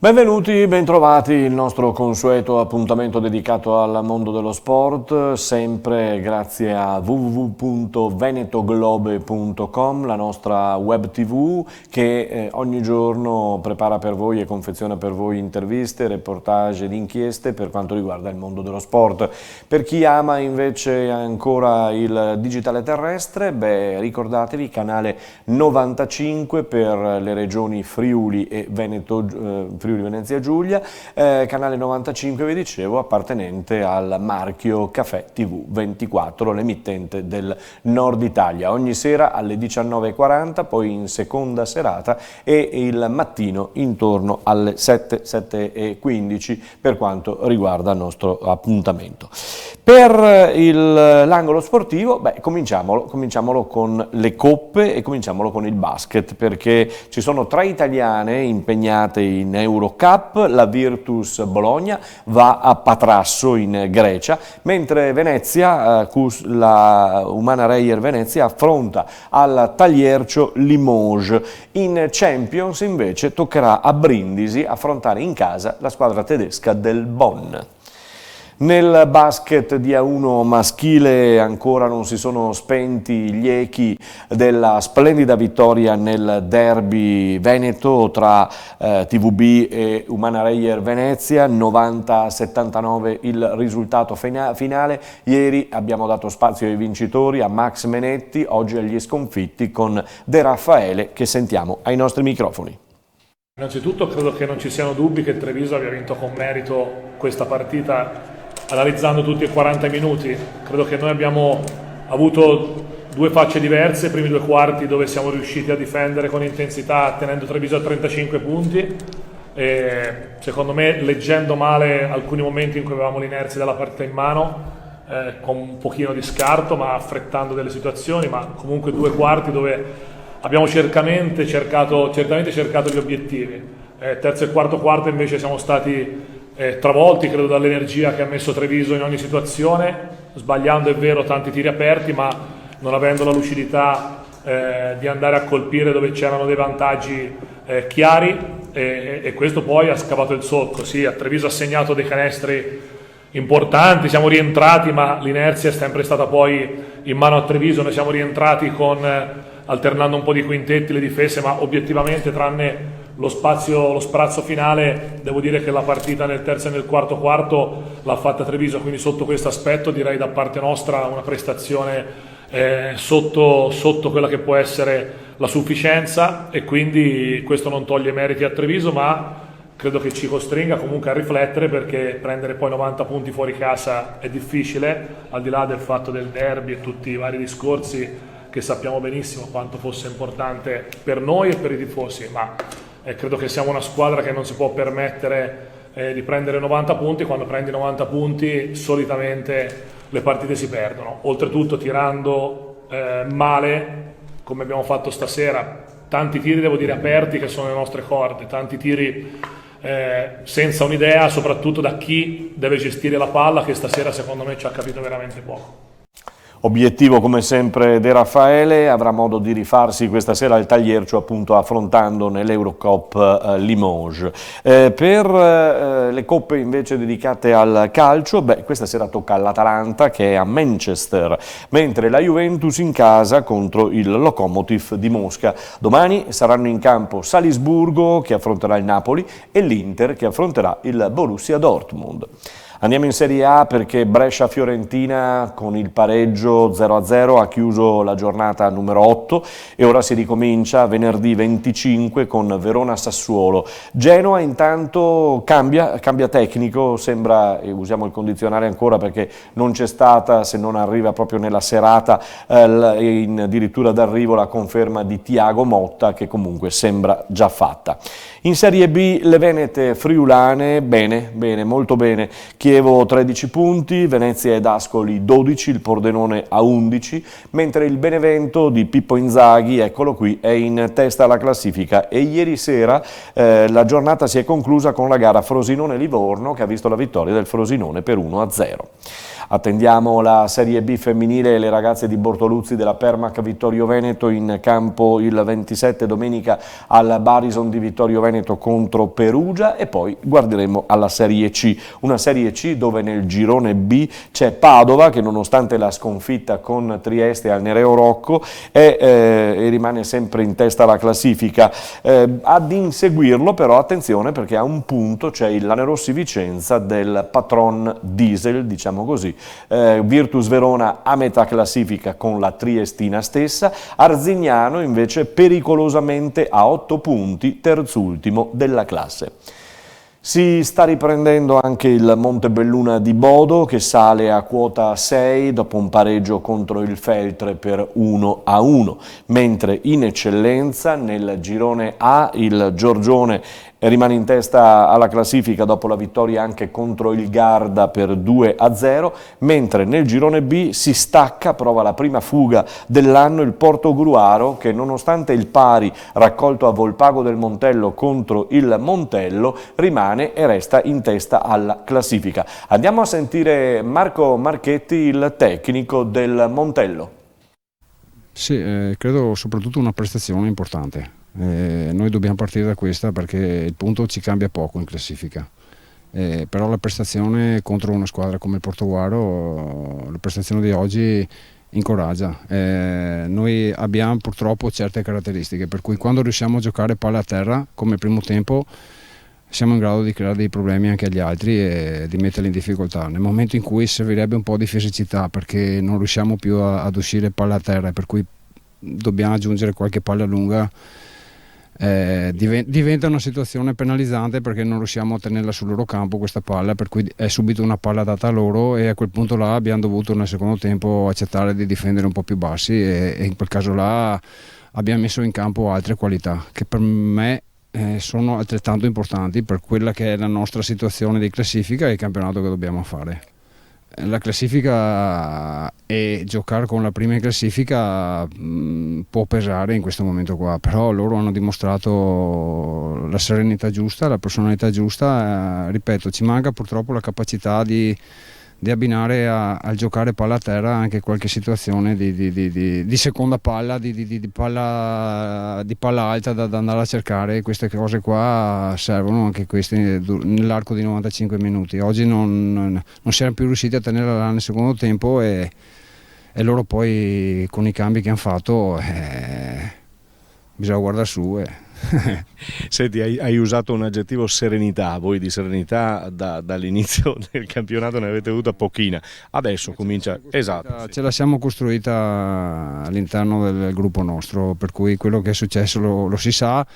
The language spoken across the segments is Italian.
Benvenuti, bentrovati, il nostro consueto appuntamento dedicato al mondo dello sport, sempre grazie a www.venetoglobe.com, la nostra web tv che ogni giorno prepara per voi e confeziona per voi interviste, reportage ed inchieste per quanto riguarda il mondo dello sport. Per chi ama invece ancora il digitale terrestre, ricordatevi canale 95 per le regioni Friuli e Friuli Venezia Giulia, canale 95 vi dicevo, appartenente al marchio Caffè TV 24, l'emittente del Nord Italia, ogni sera alle 19:40, poi in seconda serata e il mattino intorno alle 7:15 per quanto riguarda il nostro appuntamento. Per l'angolo sportivo, cominciamolo con le coppe e cominciamolo con il basket, perché ci sono 3 italiane impegnate in Eurocup, la Virtus Bologna va a Patrasso in Grecia, mentre Venezia, la Umana Reyer Venezia affronta al Tagliercio Limoges. In Champions invece toccherà a Brindisi affrontare in casa la squadra tedesca del Bonn. Nel basket di A1 maschile ancora non si sono spenti gli echi della splendida vittoria nel derby veneto tra TVB e Umana Reyer Venezia, 90-79 il risultato finale. Ieri abbiamo dato spazio ai vincitori, a Max Menetti, oggi agli sconfitti con De Raffaele che sentiamo ai nostri microfoni. Innanzitutto credo che non ci siano dubbi che il Treviso abbia vinto con merito questa partita. Analizzando tutti i 40 minuti, credo che noi abbiamo avuto 2 facce diverse, i primi 2 quarti dove siamo riusciti a difendere con intensità tenendo Treviso a 35 punti e secondo me leggendo male alcuni momenti in cui avevamo l'inerzia della partita in mano, con un pochino di scarto ma affrettando delle situazioni, ma comunque 2 quarti dove abbiamo certamente cercato gli obiettivi. Terzo e quarto quarto invece siamo stati travolti, credo, dall'energia che ha messo Treviso in ogni situazione, sbagliando è vero tanti tiri aperti, ma non avendo la lucidità di andare a colpire dove c'erano dei vantaggi chiari e questo poi ha scavato il solco. Sì, a Treviso ha segnato dei canestri importanti, siamo rientrati, ma l'inerzia è sempre stata poi in mano a Treviso. Noi siamo rientrati alternando un po' di quintetti, le difese, ma obiettivamente tranne lo sprazzo finale, devo dire che la partita nel terzo e nel quarto quarto l'ha fatta Treviso, quindi sotto questo aspetto direi da parte nostra una prestazione sotto quella che può essere la sufficienza, e quindi questo non toglie meriti a Treviso, ma credo che ci costringa comunque a riflettere, perché prendere poi 90 punti fuori casa è difficile, al di là del fatto del derby e tutti i vari discorsi che sappiamo benissimo quanto fosse importante per noi e per i tifosi, ma credo che siamo una squadra che non si può permettere di prendere 90 punti. Quando prendi 90 punti solitamente le partite si perdono, oltretutto tirando male come abbiamo fatto stasera, tanti tiri devo dire aperti che sono le nostre corde, tanti tiri senza un'idea, soprattutto da chi deve gestire la palla, che stasera secondo me ci ha capito veramente poco. Obiettivo come sempre De Raffaele, avrà modo di rifarsi questa sera al Tagliercio, appunto affrontando nell'Eurocup Limoges. Per le coppe invece dedicate al calcio, questa sera tocca all'Atalanta che è a Manchester, mentre la Juventus in casa contro il Lokomotiv di Mosca. Domani saranno in campo Salisburgo che affronterà il Napoli e l'Inter che affronterà il Borussia Dortmund. Andiamo in Serie A perché Brescia-Fiorentina con il pareggio 0-0 ha chiuso la giornata numero 8 e ora si ricomincia venerdì 25 con Verona-Sassuolo. Genoa intanto cambia tecnico, sembra, e usiamo il condizionale ancora perché non c'è stata, se non arriva proprio nella serata, addirittura d'arrivo la conferma di Thiago Motta, che comunque sembra già fatta. In Serie B le Venete friulane, bene, molto bene. Chievo 13 punti, Venezia ed Ascoli 12, il Pordenone a 11, mentre il Benevento di Pippo Inzaghi, eccolo qui, è in testa alla classifica e ieri sera la giornata si è conclusa con la gara Frosinone-Livorno che ha visto la vittoria del Frosinone per 1-0. Attendiamo la Serie B femminile e le ragazze di Bortoluzzi della Permac Vittorio Veneto in campo il 27 domenica al Barison di Vittorio Veneto contro Perugia, e poi guarderemo alla Serie C, una Serie C dove nel girone B c'è Padova che nonostante la sconfitta con Trieste al Nereo Rocco e rimane sempre in testa alla classifica. Ad inseguirlo però attenzione, perché a un punto c'è il Lanerossi Vicenza del patron Diesel, diciamo così, Virtus Verona a metà classifica con la Triestina stessa, Arzignano invece pericolosamente a 8 punti, terzultimo della classe. Si sta riprendendo anche il Montebelluna di Bodo che sale a quota 6 dopo un pareggio contro il Feltre per 1-1, mentre in eccellenza nel girone A il Giorgione rimane in testa alla classifica dopo la vittoria anche contro il Garda per 2-0, mentre nel girone B si stacca, prova la prima fuga dell'anno il Portogruaro che nonostante il pari raccolto a Volpago del Montello contro il Montello rimane e resta in testa alla classifica. Andiamo a sentire Marco Marchetti, il tecnico del Montello. Sì, credo soprattutto una prestazione importante. Noi dobbiamo partire da questa perché il punto ci cambia poco in classifica, però la prestazione contro una squadra come il Portogruaro, la prestazione di oggi incoraggia. Noi abbiamo purtroppo certe caratteristiche per cui quando riusciamo a giocare palla a terra come primo tempo siamo in grado di creare dei problemi anche agli altri e di metterli in difficoltà. Nel momento in cui servirebbe un po' di fisicità perché non riusciamo più ad uscire palla a terra, per cui dobbiamo aggiungere qualche palla lunga, diventa una situazione penalizzante perché non riusciamo a tenerla sul loro campo questa palla, per cui è subito una palla data a loro e a quel punto là abbiamo dovuto nel secondo tempo accettare di difendere un po' più bassi e in quel caso là abbiamo messo in campo altre qualità che per me sono altrettanto importanti per quella che è la nostra situazione di classifica e il campionato che dobbiamo fare. La classifica e giocare con la prima in classifica può pesare in questo momento qua, però loro hanno dimostrato la serenità giusta, la personalità giusta, ripeto, ci manca purtroppo la capacità di abbinare al giocare palla a terra anche qualche situazione di seconda palla, di palla alta da andare a cercare. Queste cose qua servono anche queste nell'arco di 95 minuti. Oggi non siamo più riusciti a tenerla là nel secondo tempo e loro poi con i cambi che hanno fatto bisogna guardare su. Senti, hai usato un aggettivo serenità, voi di serenità dall'inizio del campionato ne avete avuta pochina, adesso comincia, esatto. Ce la siamo costruita all'interno del gruppo nostro, per cui quello che è successo lo si sa,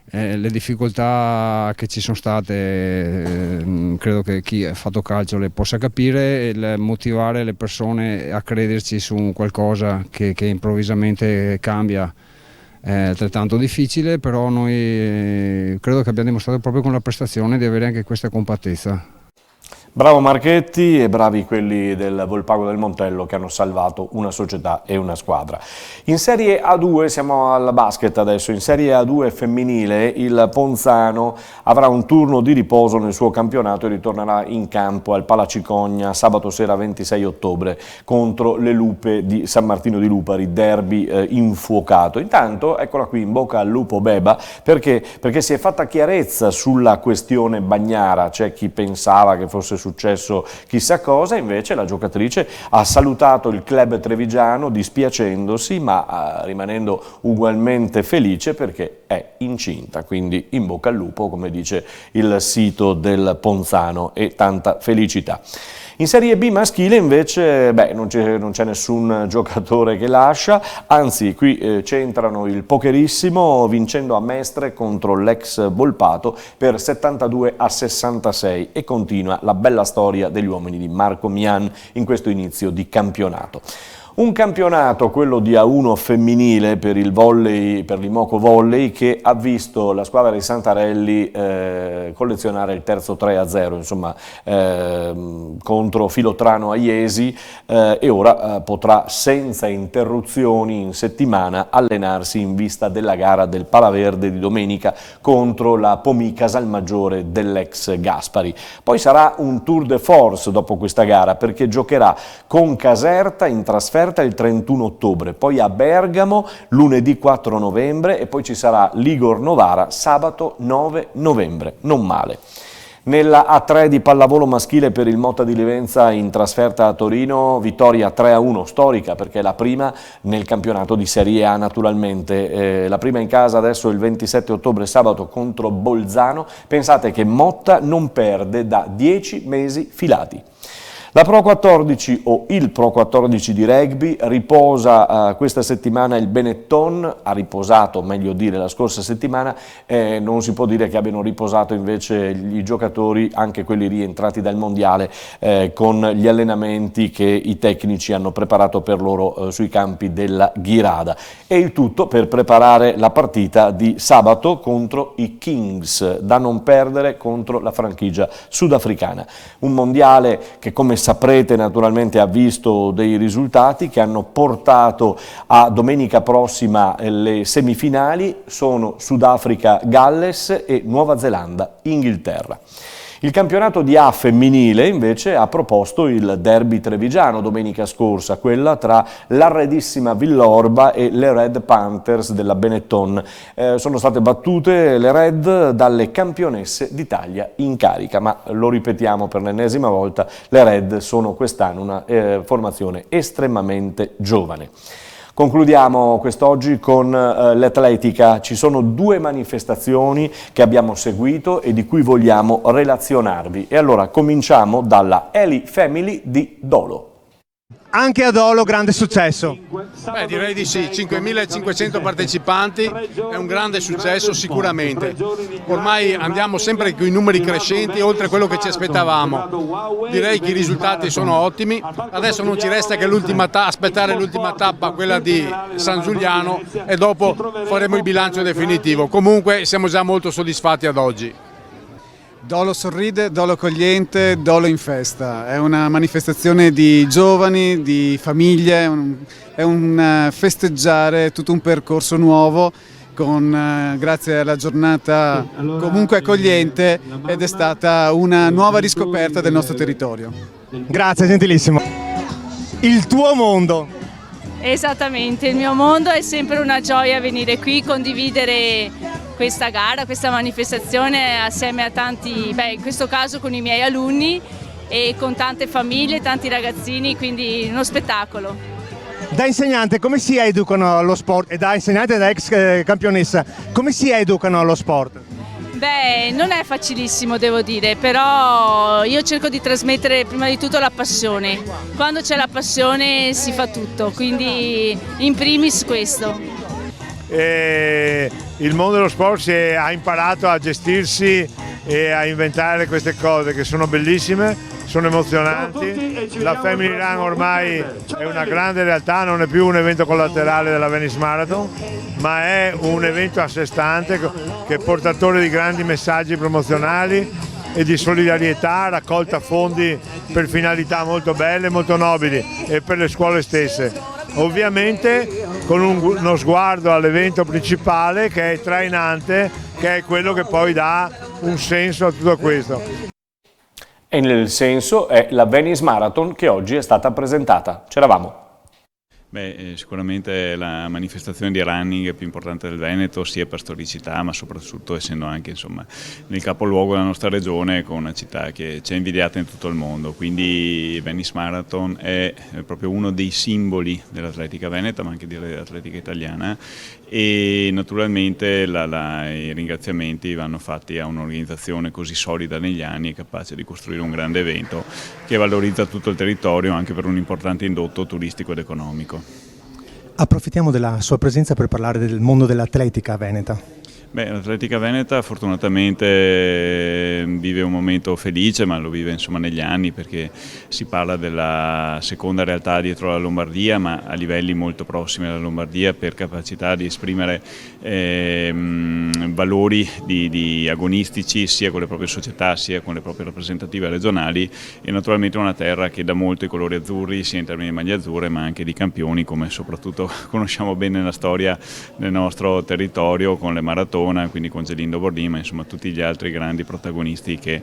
le difficoltà che ci sono state credo che chi ha fatto calcio le possa capire, il motivare le persone a crederci su qualcosa che improvvisamente cambia è altrettanto difficile, però noi credo che abbiamo dimostrato proprio con la prestazione di avere anche questa compattezza. Bravo Marchetti e bravi quelli del Volpago del Montello che hanno salvato una società e una squadra. In Serie A2, siamo al basket adesso, in Serie A2 femminile il Ponzano avrà un turno di riposo nel suo campionato e ritornerà in campo al Palacicogna sabato sera 26 ottobre contro le Lupe di San Martino di Lupari, derby infuocato. Intanto eccola qui in bocca al lupo Beba perché si è fatta chiarezza sulla questione Bagnara, c'è chi pensava che fosse successo chissà cosa, invece la giocatrice ha salutato il club trevigiano dispiacendosi ma rimanendo ugualmente felice perché è incinta, quindi in bocca al lupo come dice il sito del Ponzano e tanta felicità. In Serie B maschile invece non c'è nessun giocatore che lascia, anzi qui c'entrano il pokerissimo vincendo a Mestre contro l'ex Volpato per 72-66 e continua la bella storia degli uomini di Marco Mian in questo inizio di campionato. Un campionato, quello di A1 femminile per il volley, per l'Imoco Volley, che ha visto la squadra di Santarelli collezionare il terzo 3-0, insomma, contro Filotrano Aiesi, e ora potrà senza interruzioni in settimana allenarsi in vista della gara del Palaverde di domenica contro la Pomì Casalmaggiore dell'ex Gaspari. Poi sarà un tour de force dopo questa gara, perché giocherà con Caserta in trasferta il 31 ottobre, poi a Bergamo lunedì 4 novembre e poi ci sarà Ligor Novara sabato 9 novembre, non male. Nella A3 di pallavolo maschile per il Motta di Livenza in trasferta a Torino, vittoria 3-1, storica perché è la prima nel campionato di Serie A naturalmente, la prima in casa adesso il 27 ottobre sabato contro Bolzano. Pensate che Motta non perde da 10 mesi filati. La Pro 14 o il Pro 14 di rugby riposa questa settimana il Benetton, ha riposato, meglio dire, la scorsa settimana, non si può dire che abbiano riposato invece i giocatori, anche quelli rientrati dal mondiale, con gli allenamenti che i tecnici hanno preparato per loro sui campi della Ghirada. E il tutto per preparare la partita di sabato contro i Kings, da non perdere contro la franchigia sudafricana. Un mondiale che, come saprete, naturalmente ha visto dei risultati che hanno portato a domenica prossima le semifinali, sono Sudafrica-Galles e Nuova Zelanda-Inghilterra. Il campionato di A femminile invece ha proposto il derby trevigiano domenica scorsa, quella tra l'arredissima Villorba e le Red Panthers della Benetton. Sono state battute le Red dalle campionesse d'Italia in carica, ma lo ripetiamo per l'ennesima volta, le Red sono quest'anno una formazione estremamente giovane. Concludiamo quest'oggi con l'atletica. Ci sono due manifestazioni che abbiamo seguito e di cui vogliamo relazionarvi. E allora cominciamo dalla Eli Family di Dolo. Anche a Dolo grande successo. Beh, direi di sì, 5.500 partecipanti è un grande successo sicuramente. Ormai andiamo sempre con i numeri crescenti oltre quello che ci aspettavamo. Direi che i risultati sono ottimi. Adesso non ci resta che aspettare l'ultima tappa, quella di San Giuliano, e dopo faremo il bilancio definitivo. Comunque siamo già molto soddisfatti ad oggi. Dolo sorride, Dolo accogliente, Dolo in festa. È una manifestazione di giovani, di famiglie, è un festeggiare tutto un percorso nuovo grazie alla giornata comunque accogliente, ed è stata una nuova riscoperta del nostro territorio. Grazie, gentilissimo. Il tuo mondo. Esattamente, il mio mondo è sempre una gioia venire qui, condividere questa gara, questa manifestazione assieme a tanti, in questo caso con i miei alunni e con tante famiglie, tanti ragazzini, quindi uno spettacolo. Da insegnante come si educano allo sport, e da insegnante e da ex campionessa, come si educano allo sport? Non è facilissimo, devo dire, però io cerco di trasmettere prima di tutto la passione. Quando c'è la passione si fa tutto, quindi in primis questo. Il mondo dello sport ha imparato a gestirsi e a inventare queste cose che sono bellissime, sono emozionanti. La Family Run ormai è una grande realtà, non è più un evento collaterale della Venice Marathon, ma è un evento a sé stante che è portatore di grandi messaggi promozionali e di solidarietà, raccolta fondi per finalità molto belle, molto nobili, e per le scuole stesse. Ovviamente con uno sguardo all'evento principale, che è trainante, che è quello che poi dà un senso a tutto questo. E nel senso è la Venice Marathon che oggi è stata presentata. C'eravamo. Sicuramente è la manifestazione di running più importante del Veneto, sia per storicità ma soprattutto essendo anche nel capoluogo della nostra regione, con una città che ci è invidiata in tutto il mondo. Quindi Venice Marathon è proprio uno dei simboli dell'atletica veneta, ma anche dell'atletica italiana, e naturalmente i ringraziamenti vanno fatti a un'organizzazione così solida negli anni e capace di costruire un grande evento che valorizza tutto il territorio anche per un importante indotto turistico ed economico. Approfittiamo della sua presenza per parlare del mondo dell'atletica veneta. L'atletica veneta fortunatamente vive un momento felice, ma lo vive insomma negli anni, perché si parla della seconda realtà dietro la Lombardia, ma a livelli molto prossimi alla Lombardia, per capacità di esprimere valori di agonistici sia con le proprie società sia con le proprie rappresentative regionali, e naturalmente una terra che dà molto i colori azzurri sia in termini di maglie azzurre ma anche di campioni, come soprattutto conosciamo bene nella storia del nostro territorio con le maratona, quindi con Gelindo Bordin, ma insomma tutti gli altri grandi protagonisti che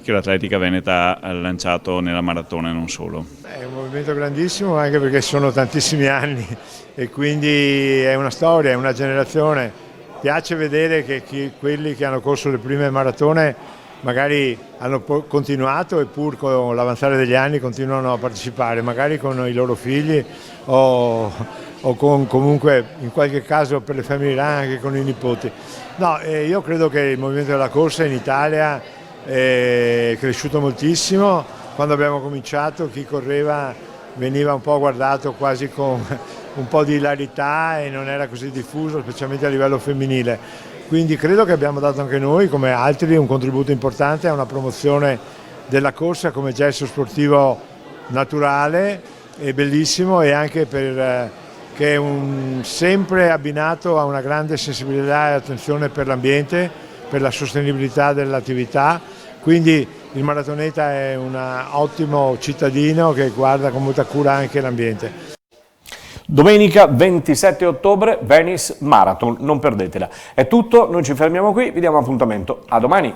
l'atletica veneta ha lanciato nella maratona e non solo. È un movimento grandissimo, anche perché sono tantissimi anni e quindi è una storia, è una generazione. Piace vedere che quelli che hanno corso le prime maratone magari hanno continuato e pur con l'avanzare degli anni continuano a partecipare, magari con i loro figli o comunque in qualche caso per le famiglie anche con i nipoti. No, io credo che il movimento della corsa in Italia è cresciuto moltissimo. Quando abbiamo cominciato chi correva veniva un po' guardato quasi con un po' di ilarità e non era così diffuso, specialmente a livello femminile. Quindi credo che abbiamo dato anche noi, come altri, un contributo importante a una promozione della corsa come gesto sportivo naturale e bellissimo, e anche che è sempre abbinato a una grande sensibilità e attenzione per l'ambiente, per la sostenibilità dell'attività. Quindi il maratoneta è un ottimo cittadino che guarda con molta cura anche l'ambiente. Domenica 27 ottobre, Venice Marathon, non perdetela. È tutto, noi ci fermiamo qui, vi diamo appuntamento a domani.